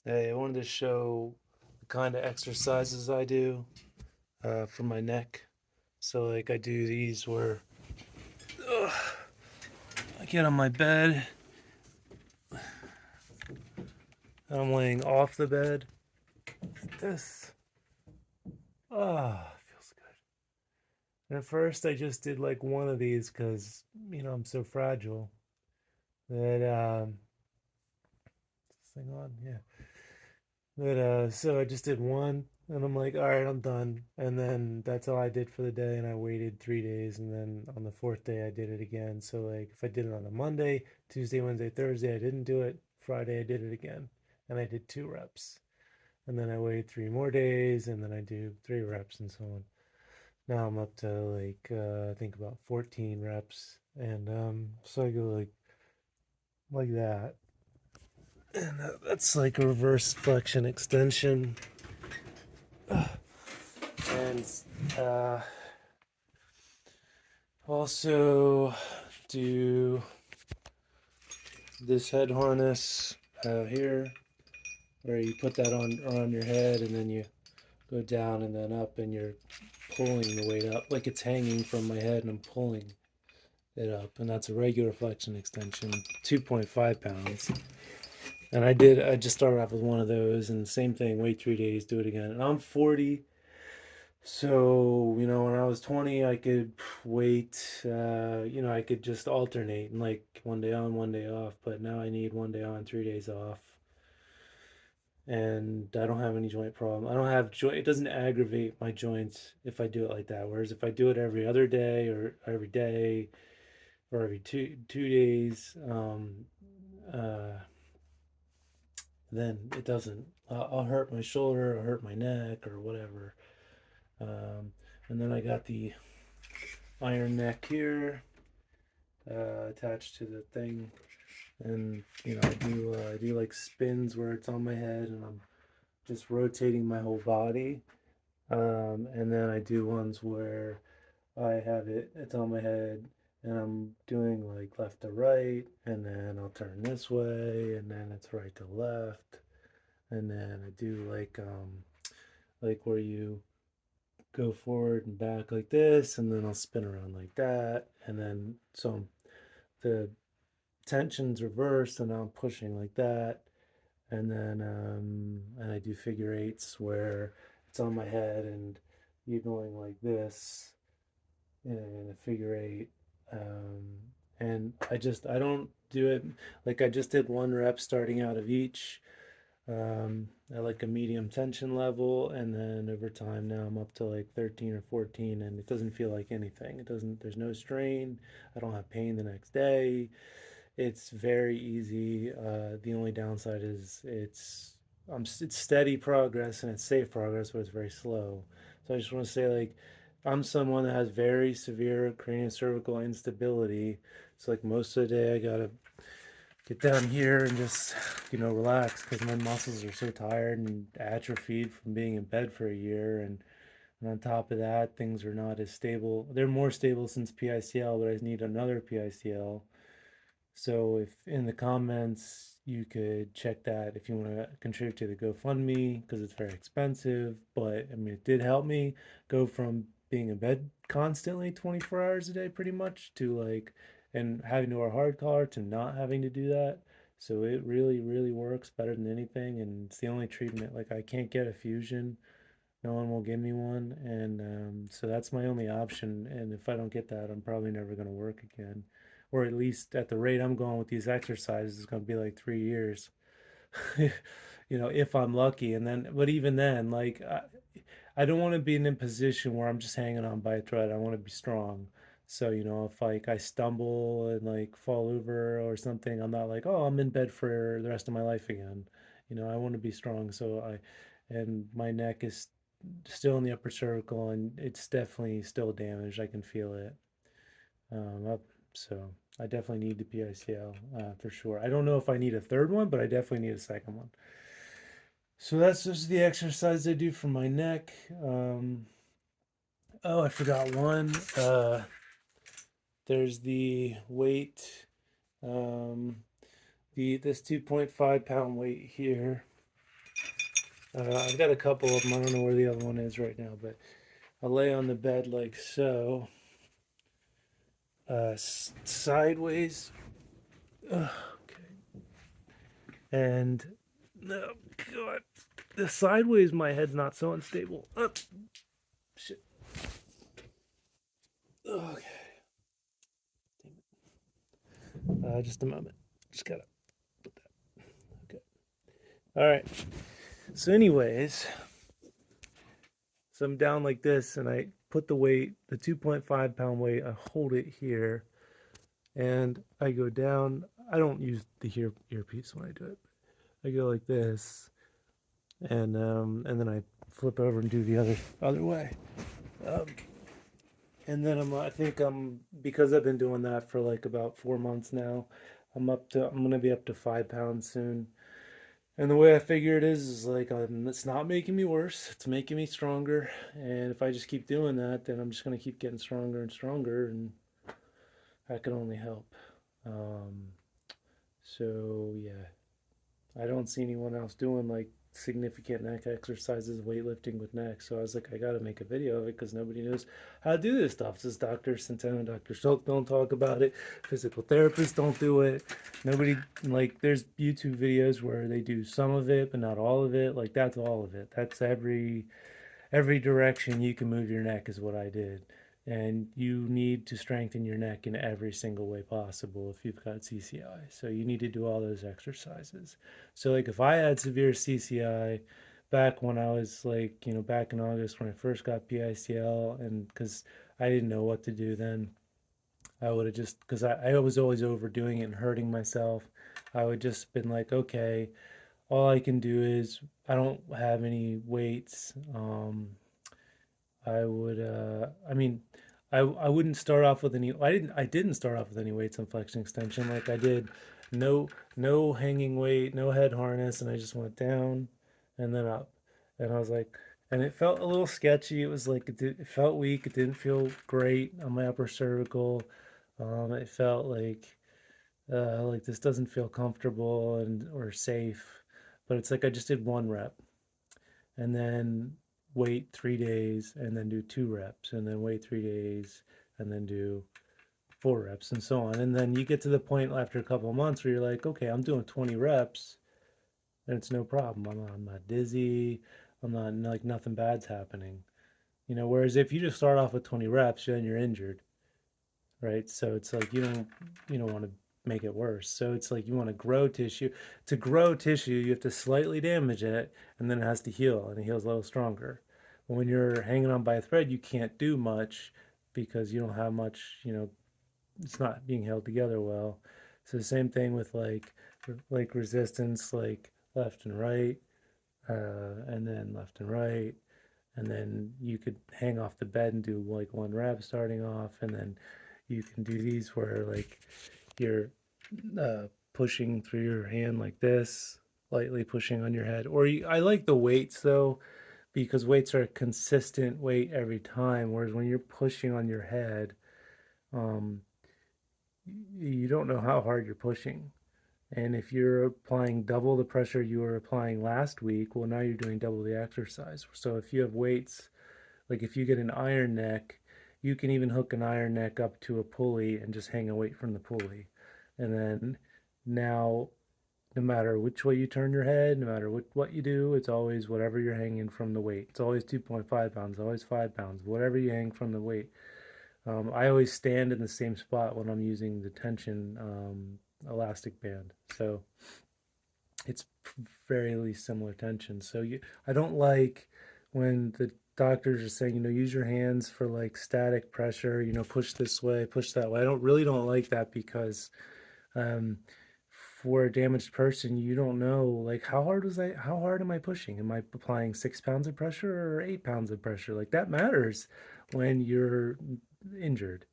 Hey, I wanted to show the kind of exercises I do for my neck. So, like, I do these where I get on my bed and I'm laying off the bed. Like this. Feels good. And at first, I just did like one of these because, I'm so fragile that, is this thing on? Yeah. So I just did one and I'm like, all right, I'm done. And then that's all I did for the day. And I waited 3 days. And then on the fourth day, I did it again. So, like, if I did it on a Monday, Tuesday, Wednesday, Thursday, I didn't do it. Friday, I did it again. And I did 2 reps. And then I waited 3 more days. And then I do 3 reps and so on. Now I'm up to I think about 14 reps. And so I go like that. And that's like a reverse flexion extension. And uh, also do this head harness here, where you put that on your head and then you go down and then up, and you're pulling the weight up like it's hanging from my head, and I'm pulling it up, and that's a regular flexion extension, 2.5 pounds. And I just started off with one of those, and same thing, wait 3 days, do it again. And I'm 40. So, when I was 20, I could wait, I could just alternate and like one day on, one day off. But now I need one day on, 3 days off. And I don't have any joint problem. I don't have joint, it doesn't aggravate my joints if I do it like that. Whereas if I do it every other day or every day or every two days, uh, then it doesn't. I'll hurt my shoulder, I'll hurt my neck or whatever. Um, and then I got the iron neck here attached to the thing, and I do like spins where it's on my head, and I'm just rotating my whole body. And then I do ones where it's on my head, and I'm doing like left to right, and then I'll turn this way, and then it's right to left, and then I do like where you go forward and back like this, and then I'll spin around like that, and then so the tension's reversed, and now I'm pushing like that, and then and I do figure eights where it's on my head, and you're going like this in a figure eight, um, and I don't do it like I just did 1 rep starting out of each. At like a medium tension level, and then over time now I'm up to like 13 or 14, and it doesn't feel like anything. It doesn't, there's no strain. I don't have pain the next day. It's very easy. The only downside is it's steady progress and it's safe progress, but it's very slow. So I just want to say, like, I'm someone that has very severe craniocervical instability. So like most of the day I gotta get down here and just relax because my muscles are so tired and atrophied from being in bed for a year, and on top of that, things are not as stable. They're more stable since PICL, but I need another PICL. So if in the comments you could check that if you want to contribute to the GoFundMe, because it's very expensive, but I mean it did help me go from being in bed constantly 24 hours a day pretty much to like, and having to wear a hard collar to not having to do that. So it really really works better than anything, and it's the only treatment. Like, I can't get a fusion, no one will give me one, and so that's my only option. And if I don't get that, I'm probably never going to work again, or at least at the rate I'm going with these exercises, it's going to be like 3 years. If I'm lucky. And then, but even then, like, I don't want to be in a position where I'm just hanging on by a thread. I want to be strong. So, if like I stumble and like fall over or something, I'm not like, oh, I'm in bed for the rest of my life again. I want to be strong. And my neck is still in the upper cervical, and it's definitely still damaged. I can feel it. Up, so I definitely need the PICL for sure. I don't know if I need a third one, but I definitely need a second one. So that's just the exercise I do for my neck. Oh, I forgot one. There's the weight. Um, this 2.5 pound weight here. I've got a couple of them. I don't know where the other one is right now, but I'll lay on the bed like so, sideways. Okay. And oh god, the sideways my head's not so unstable. Shit. Okay. Just a moment. Just gotta put that. Okay. All right. So, anyways, so I'm down like this, and I put the weight, the 2.5 pound weight. I hold it here, and I go down. I don't use the earpiece when I do it. I go like this, and then I flip over and do the other way. Um, and then I think because I've been doing that for like about 4 months now. I'm gonna be up to 5 pounds soon. And the way I figure it is like it's not making me worse. It's making me stronger. And if I just keep doing that, then I'm just gonna keep getting stronger and stronger, and that can only help. Um, so yeah, I don't see anyone else doing like significant neck exercises, weightlifting with neck. So I was like, I got to make a video of it because nobody knows how to do this stuff. This Dr. Centeno and Dr. Schultz don't talk about it. Physical therapists don't do it. Nobody, like, there's YouTube videos where they do some of it, but not all of it. Like, that's all of it. That's every direction you can move your neck is what I did. And you need to strengthen your neck in every single way possible if you've got CCI. So you need to do all those exercises. So like if I had severe CCI back when I was like, back in August when I first got PICL, and because I didn't know what to do then, I would have just, because I was always overdoing it and hurting myself. I would just been like, okay, all I can do is I don't have any weights. I mean, I wouldn't start off with any. I didn't start off with any weights on flexion extension. Like I did, no hanging weight, no head harness, and I just went down, and then up, and I was like, and it felt a little sketchy. It was like it felt weak. It didn't feel great on my upper cervical. It felt like this doesn't feel comfortable and or safe, but it's like I just did 1 rep and then wait 3 days and then do 2 reps and then wait 3 days and then do 4 reps and so on. And then you get to the point after a couple of months where you're like, okay, I'm doing 20 reps and it's no problem. I'm not dizzy. I'm not like nothing bad's happening. Whereas if you just start off with 20 reps, then you're injured, right? So it's like you don't want to make it worse. So it's like you want to grow tissue. To grow tissue, you have to slightly damage it, and then it has to heal, and it heals a little stronger. But when you're hanging on by a thread, you can't do much because you don't have much. It's not being held together well. So the same thing with like resistance, like left and right, and then left and right, and then you could hang off the bed and do like 1 rep starting off, and then you can do these where like you're pushing through your hand like this, lightly pushing on your head. I like the weights though, because weights are a consistent weight every time, whereas when you're pushing on your head, um, you don't know how hard you're pushing. And if you're applying double the pressure you were applying last week, well, now you're doing double the exercise. So if you have weights, like if you get an iron neck, you can even hook an iron neck up to a pulley and just hang a weight from the pulley. And then now, no matter which way you turn your head, no matter what you do, it's always whatever you're hanging from the weight. It's always 2.5 pounds, always 5 pounds, whatever you hang from the weight. I always stand in the same spot when I'm using the tension elastic band. So it's fairly similar tension. So I don't like when the doctors are saying, use your hands for like static pressure, push this way, push that way. I don't like that because um, for a damaged person, you don't know like how hard am I pushing? Am I applying 6 pounds of pressure or 8 pounds of pressure? Like that matters when you're injured.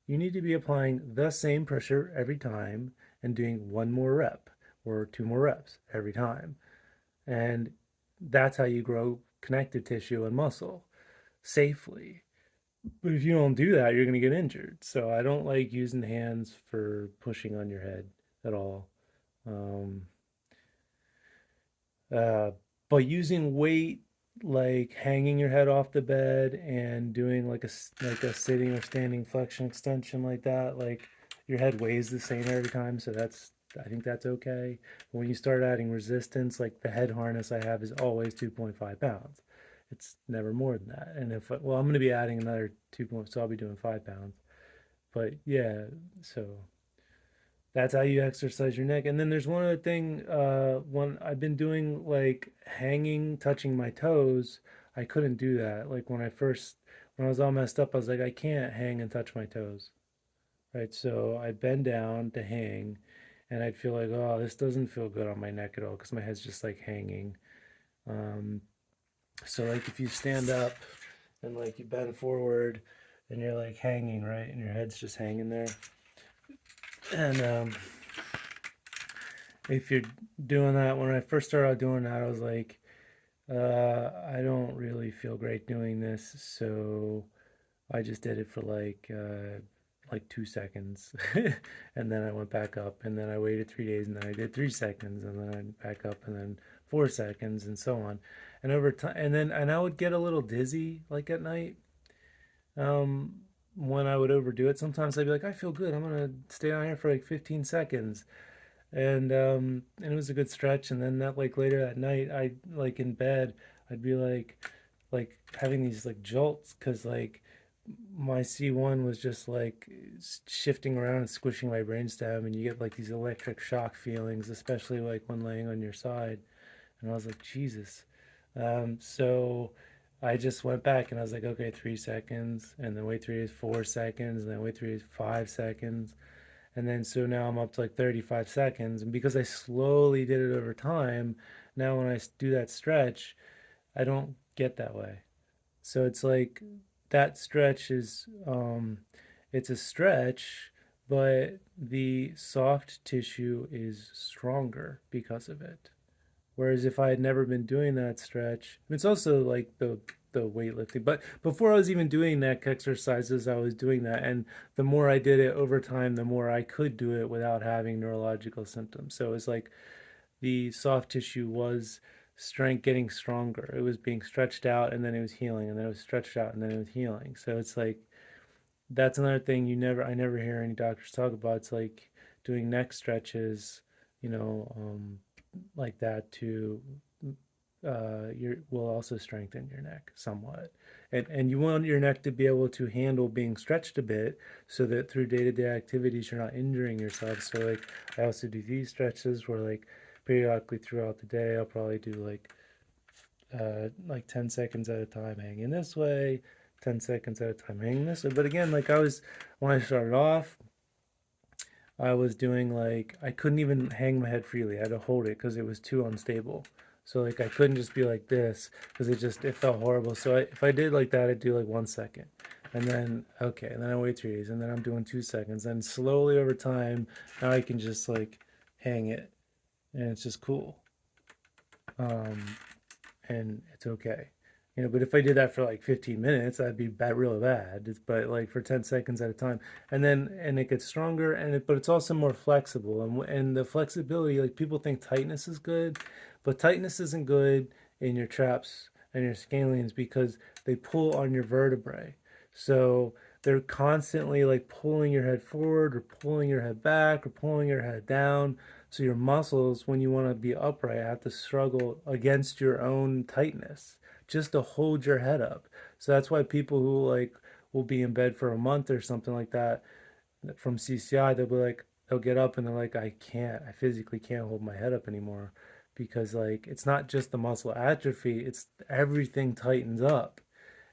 You need to be applying the same pressure every time and doing 1 more rep or 2 more reps every time. And that's how you grow connective tissue and muscle safely. But if you don't do that, you're going to get injured. So I don't like using hands for pushing on your head at all. Um, uh, but using weight, like hanging your head off the bed and doing like a sitting or standing flexion extension like that, like your head weighs the same every time, so that's I think that's okay. But when you start adding resistance, like the head harness I have is always 2.5 pounds. It's never more than that. And if well, I'm going to be adding another 2 points, so I'll be doing 5 pounds. But yeah, so that's how you exercise your neck. And then there's one other thing. When I've been doing like hanging, touching my toes, I couldn't do that. Like when I was all messed up, I was like, I can't hang and touch my toes. Right. So I'd bend down to hang and I'd feel like, oh, this doesn't feel good on my neck at all because my head's just like hanging. Um, so like if you stand up and like you bend forward and you're like hanging, right, and your head's just hanging there. And if you're doing that, when I first started out doing that, I was like, I don't really feel great doing this, so I just did it for like 2 seconds, and then I went back up, and then I waited 3 days, and then I did 3 seconds, and then I went back up, and then 4 seconds, and so on, and over time, and I would get a little dizzy like at night, um, when I would overdo it. Sometimes I'd be like, I feel good, I'm gonna stay on here for like 15 seconds, and it was a good stretch. And then that like later that night, I like in bed, I'd be like having these like jolts because like my C1 was just like shifting around and squishing my brainstem, and you get like these electric shock feelings, especially like when laying on your side. And I was like, Jesus. So I just went back and I was like, okay, 3 seconds, and then wait 3 days, 4 seconds, and then wait 3 days, 5 seconds, and then so now I'm up to like 35 seconds. And because I slowly did it over time, now when I do that stretch, I don't get that way. So it's like that stretch is, it's a stretch, but the soft tissue is stronger because of it. Whereas if I had never been doing that stretch, it's also like the weightlifting. But before I was even doing neck exercises, I was doing that, and the more I did it over time, the more I could do it without having neurological symptoms. So it's like the soft tissue was strength getting stronger. It was being stretched out, and then it was healing, and then it was stretched out, and then it was healing. So it's like that's another thing I never hear any doctors talk about. It's like doing neck stretches, you know, like that to your will also strengthen your neck somewhat, and you want your neck to be able to handle being stretched a bit, so that through day-to-day activities you're not injuring yourself. So like I also do these stretches where like periodically throughout the day I'll probably do like 10 seconds at a time hanging this way, 10 seconds at a time hanging this way. But again, like I was when I started off, I was doing like I couldn't even hang my head freely. I had to hold it because it was too unstable. So like I couldn't just be like this because it felt horrible. So if I did like that, I'd do like 1 second, and then okay, and then I wait 3 days, and then I'm doing 2 seconds. And slowly over time, now I can just like hang it, and it's just cool. Um, and it's okay. But if I did that for like 15 minutes, that'd be bad, really bad. But like for 10 seconds at a time, and it gets stronger, but it's also more flexible, and the flexibility, like people think tightness is good, but tightness isn't good in your traps and your scalenes because they pull on your vertebrae. So they're constantly like pulling your head forward or pulling your head back or pulling your head down. So your muscles, when you want to be upright, have to struggle against your own tightness just to hold your head up. So that's why people who like will be in bed for a month or something like that from CCI, they'll get up and they're like, I physically can't hold my head up anymore because like it's not just the muscle atrophy, it's everything tightens up.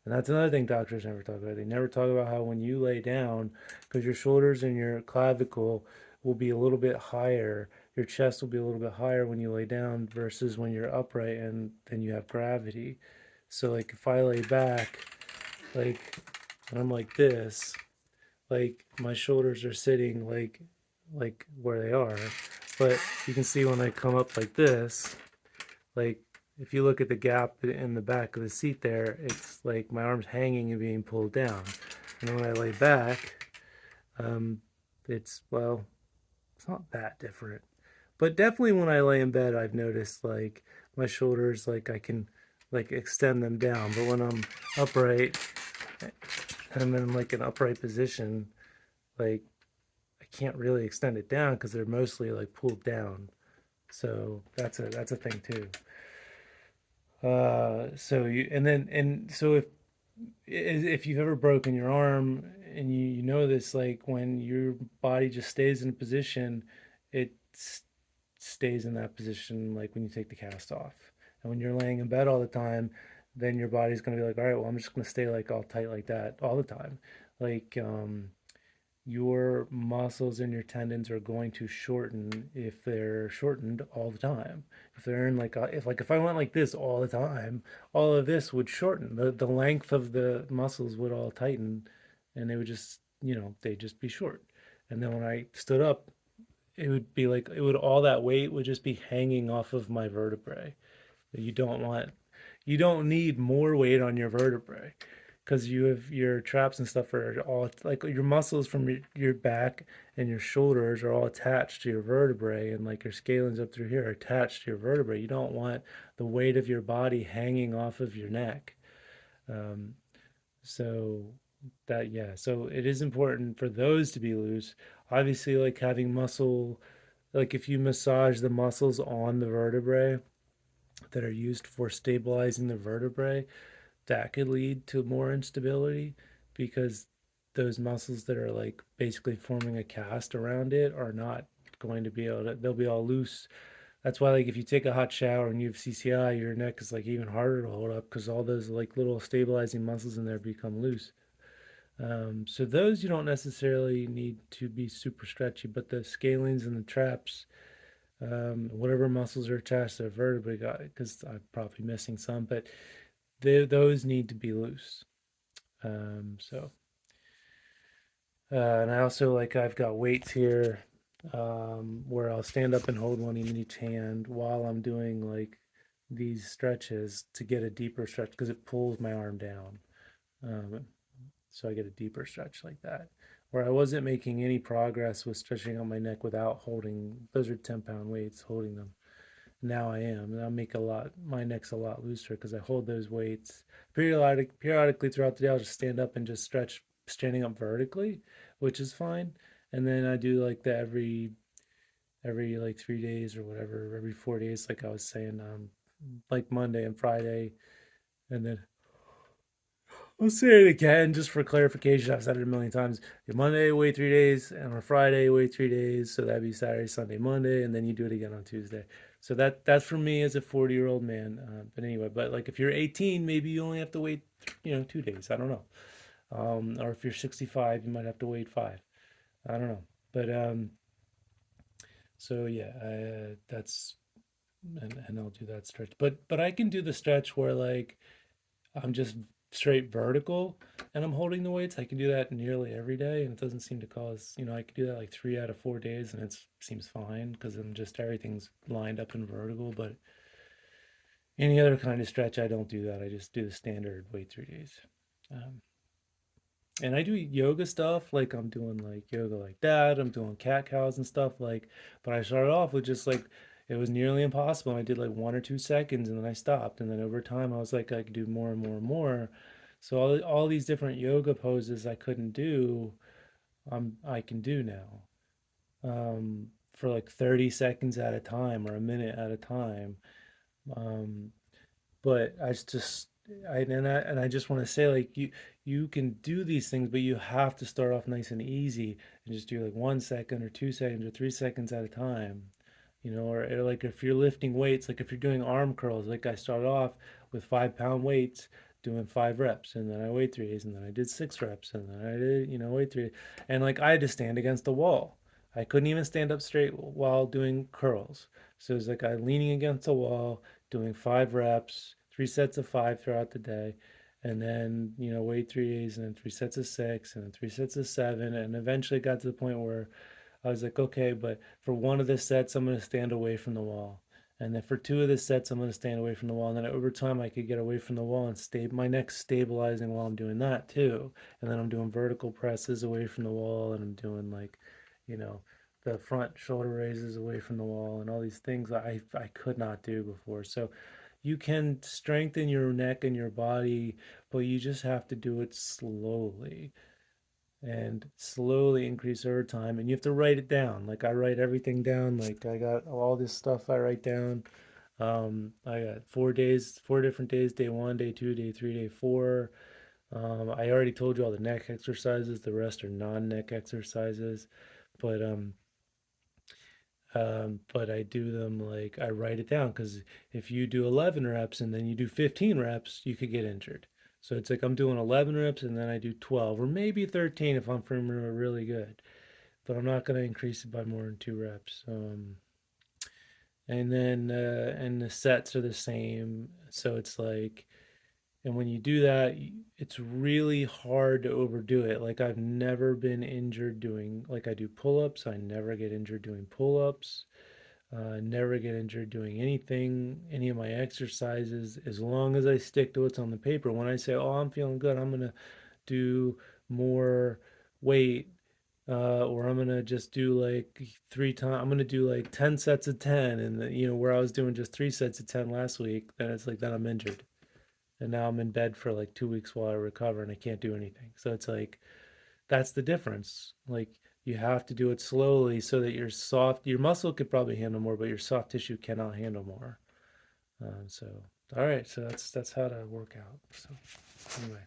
And that's another thing doctors never talk about. They never talk about how when you lay down, because your shoulders and your clavicle will be a little bit higher, your chest will be a little bit higher when you lay down versus when you're upright, and then you have gravity. So like if I lay back, like and I'm like this, like my shoulders are sitting like where they are. But you can see when I come up like this, like if you look at the gap in the back of the seat there, it's like my arm's hanging and being pulled down. And when I lay back, um, it's well, it's not that different. But definitely when I lay in bed, I've noticed like my shoulders, like I can like extend them down. But when I'm upright and I'm in like an upright position, like I can't really extend it down because they're mostly like pulled down. So that's a thing too. So you and then and so if you've ever broken your arm and you know this, like when your body just stays in a position, it stays in that position like when you take the cast off. And when you're laying in bed all the time, then your body's going to be like, all right, well, I'm just going to stay like all tight like that all the time. Like your muscles and your tendons are going to shorten if they're shortened all the time. If they're in like if I went like this all the time, all of this would shorten. The length of the muscles would all tighten, and they would just they'd just be short. And then when I stood up, it would be like it would all that weight would just be hanging off of my vertebrae. You don't want you don't need more weight on your vertebrae because you have your traps and stuff are all like your muscles from your back and your shoulders are all attached to your vertebrae, and like your scalenes up through here are attached to your vertebrae. You don't want the weight of your body hanging off of your neck. Um, so so it is important for those to be loose. Obviously, like having muscle, like if you massage the muscles on the vertebrae that are used for stabilizing the vertebrae, that could lead to more instability because those muscles that are like basically forming a cast around it are not going to be able to, they'll be all loose. That's why like if you take a hot shower and you have CCI, your neck is like even harder to hold up because all those like little stabilizing muscles in there become loose. So those you don't necessarily need to be super stretchy, but the scalenes and the traps, whatever muscles are attached to the vertebrae, because I'm probably missing some, but those need to be loose. So, and I also like I've got weights here, where I'll stand up and hold one in each hand while I'm doing like these stretches to get a deeper stretch because it pulls my arm down. Um, so I get a deeper stretch like that. Where I wasn't making any progress with stretching out my neck without holding, those are 10-pound weights, holding them. Now I am, and I make a lot. My neck's a lot looser because I hold those weights periodically throughout the day. I'll just stand up and just stretch, standing up vertically, which is fine. And then I do like that every like 3 days or whatever, every 4 days, like I was saying, like Monday and Friday, and then I'll say it again just for clarification. I've said it a million times. Your Monday, wait 3 days, and on Friday, wait 3 days. So that'd be Saturday, Sunday, Monday, and then you do it again on Tuesday. So that's for me as a 40-year-old man. But anyway, but like if you're 18, maybe you only have to wait, 2 days. I don't know. Or if you're 65, you might have to wait five. I don't know. But so yeah, that's and I'll do that stretch. But I can do the stretch where like I'm just straight vertical and I'm holding the weights. I can do that nearly every day and it doesn't seem to cause, I can do that like 3 out of 4 days and it seems fine because I'm just everything's lined up in vertical. But any other kind of stretch, I don't do that. I just do the standard wait 3 days. Um, and I do yoga stuff like I'm doing like yoga like that. I'm doing cat cows and stuff like, but I started off with just like it was nearly impossible. I did like 1 or 2 seconds and then I stopped. And then over time, I was like I could do more and more and more. So all these different yoga poses I couldn't do, I can do now, for like 30 seconds at a time or a minute at a time. Um, but I just want to say like you can do these things, but you have to start off nice and easy and just do like 1 second or 2 seconds or 3 seconds at a time. Or like if you're lifting weights, like if you're doing arm curls, like I started off with 5-pound weights doing 5 reps, and then I wait 3 days, and then I did 6 reps, and then I did, wait 3 days. And like I had to stand against the wall. I couldn't even stand up straight while doing curls. So it was like I leaning against the wall, doing 5 reps, 3 sets of 5 throughout the day, and then wait 3 days, and then 3 sets of 6, and then 3 sets of 7, and eventually got to the point where I was like, okay, but for one of the sets, I'm going to stand away from the wall. And then for two of the sets, I'm going to stand away from the wall. And then over time, I could get away from the wall and stay my neck's stabilizing while I'm doing that too. And then I'm doing vertical presses away from the wall, and I'm doing like, you know, the front shoulder raises away from the wall and all these things I could not do before. So you can strengthen your neck and your body, but you just have to do it slowly and slowly increase over time. And you have to write it down. Like I write everything down. Like I got all this stuff I write down. I got 4 days, 4 different days: day one, day two, day three, day four. I already told you all the neck exercises. The rest are non-neck exercises, but but I do them like I write it down because if you do 11 reps and then you do 15 reps, you could get injured. So it's like I'm doing 11 reps and then I do 12 or maybe 13 if I'm feeling really good, but I'm not going to increase it by more than 2 reps. And then and the sets are the same. So it's like, and when you do that, it's really hard to overdo it. Like I've never been injured doing, like I do pull-ups. I never get injured doing pull-ups. Never get injured doing anything, any of my exercises, as long as I stick to what's on the paper. When I say, "Oh, I'm feeling good, I'm gonna do more weight," or I'm gonna just do like 3 times. I'm gonna do like 10 sets of 10, and where I was doing just 3 sets of 10 last week, then it's like then I'm injured, and now I'm in bed for like 2 weeks while I recover, and I can't do anything. So it's like that's the difference. Like you have to do it slowly so that your muscle could probably handle more, but your soft tissue cannot handle more. So, all right, so that's how to work out. So, anyway.